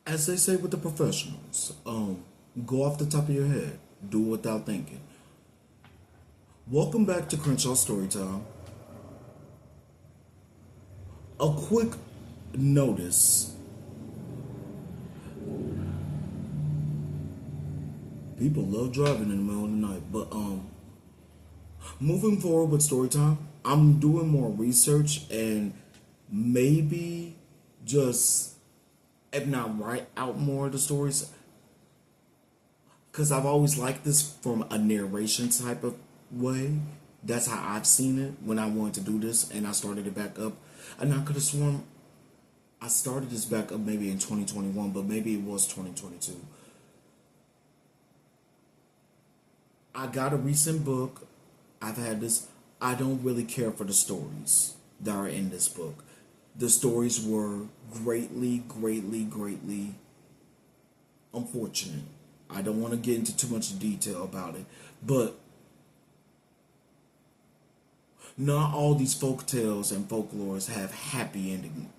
As they say with the professionals, go off the top of your head, do it without thinking. Welcome back to Crenshaw Storytime. A quick notice. People love driving in the middle of the night, but moving forward with Storytime, I'm doing more research and maybe just, if not write out more of the stories, because I've always liked this from a narration type of way. That's how I've seen it when I wanted to do this, and I started it back up. And I could have sworn I started this back up maybe in 2021, but maybe it was 2022. I got a recent book. I've had this. I don't really care for the stories that are in this book. The stories were greatly unfortunate. I don't want to get into too much detail about it, but not all these folk tales and folklores have happy ending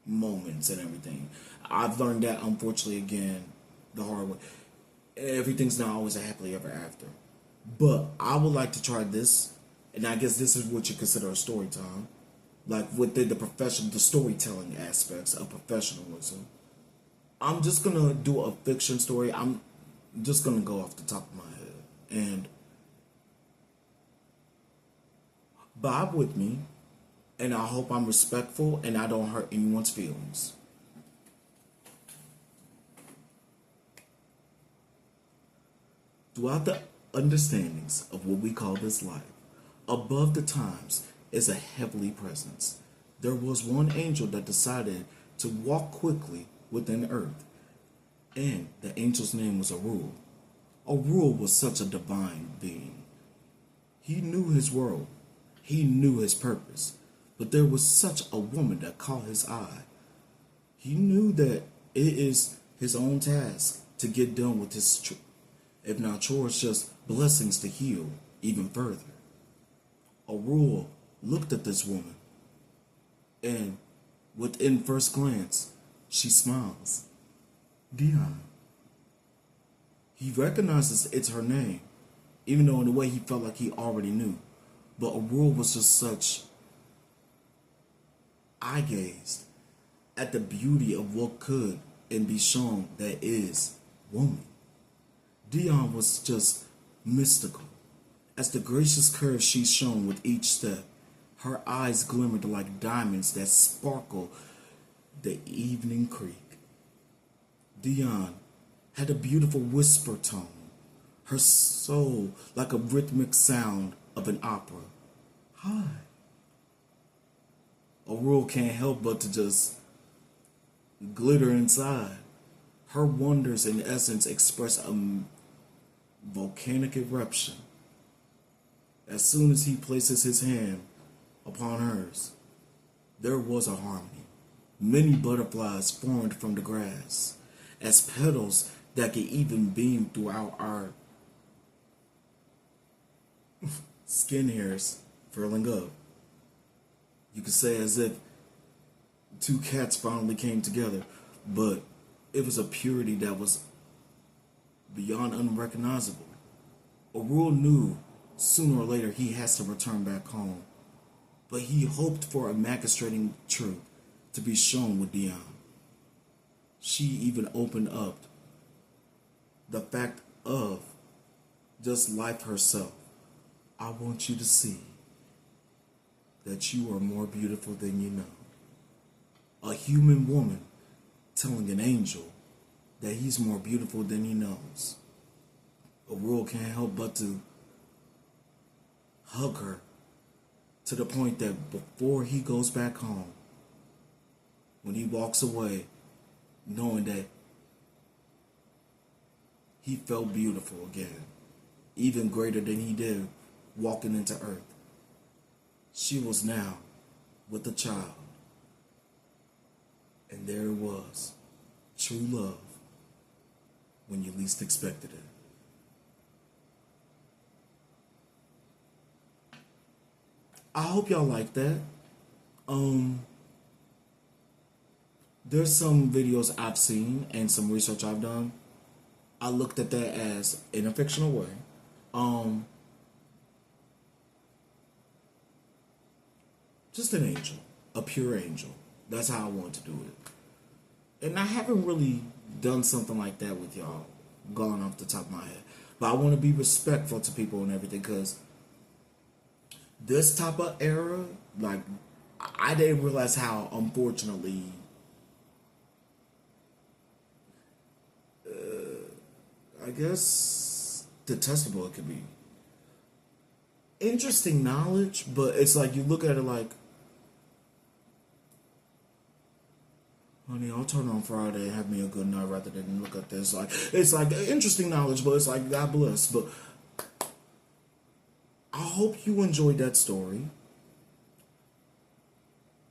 moments and everything. I've learned that, unfortunately, again, the hard way. Everything's not always a happily ever after. But I would like to try this, and I guess this is what you consider a story time. Like within the storytelling aspects of professionalism. I'm just gonna do a fiction story. I'm just gonna go off the top of my head. And vibe with me, and I hope I'm respectful and I don't hurt anyone's feelings. Throughout the understandings of what we call this life, above the times is a heavenly presence. There was one angel that decided to walk quickly within earth, and the angel's name was Aruel. Aruel was such a divine being. He knew his world, he knew his purpose, but there was such a woman that caught his eye. He knew that it is his own task to get done with his if not chores, just blessings to heal even further. Aruel looked at this woman, and within first glance, she smiles. Dyone. He recognizes it's her name, even though in a way he felt like he already knew. But Aruel was just such. I gazed at the beauty of what could and be shown that is woman. Dyone was just mystical. As the gracious curve she shone with each step, her eyes glimmered like diamonds that sparkle the evening creek. Dyone had a beautiful whisper tone, her soul like a rhythmic sound of an opera. Hi. Aruel can't help but to just glitter inside. Her wonders in essence express a volcanic eruption. As soon as he places his hand upon hers, there was a harmony. Many butterflies formed from the grass, as petals that could even beam throughout our skin hairs furling up. You could say as if two cats finally came together, but it was a purity that was beyond unrecognizable. Aruel knew sooner or later he has to return back home, but he hoped for a magistrating truth to be shown with Dyone. She even opened up the fact of just life herself. I want you to see that you are more beautiful than you know. A human woman telling an angel that he's more beautiful than he knows. Aruel can't help but to hug her to the point that before he goes back home, when he walks away, knowing that he felt beautiful again, even greater than he did walking into earth. She was now with a child, and there it was, true love when you least expected it. I hope y'all like that. There's some videos I've seen and some research I've done. I looked at that as, in a fictional way, um, just an angel, a pure angel. That's how I want to do it. And I haven't really done something like that with y'all, gone off the top of my head. But I want to be respectful to people and everything, because this type of era, like, I didn't realize how, unfortunately, I guess, detestable it could be. Interesting knowledge, but it's like you look at it like, honey, I'll turn on Friday and have me a good night rather than look at this. Like, it's like interesting knowledge, but it's like, God bless. But I hope you enjoyed that story.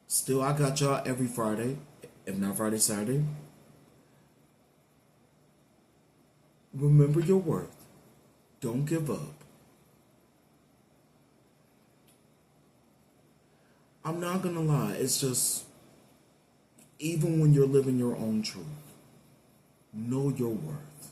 Still, I got y'all every Friday, if not Friday, Saturday. Remember your worth. Don't give up. I'm not gonna lie, it's just, even when you're living your own truth, know your worth.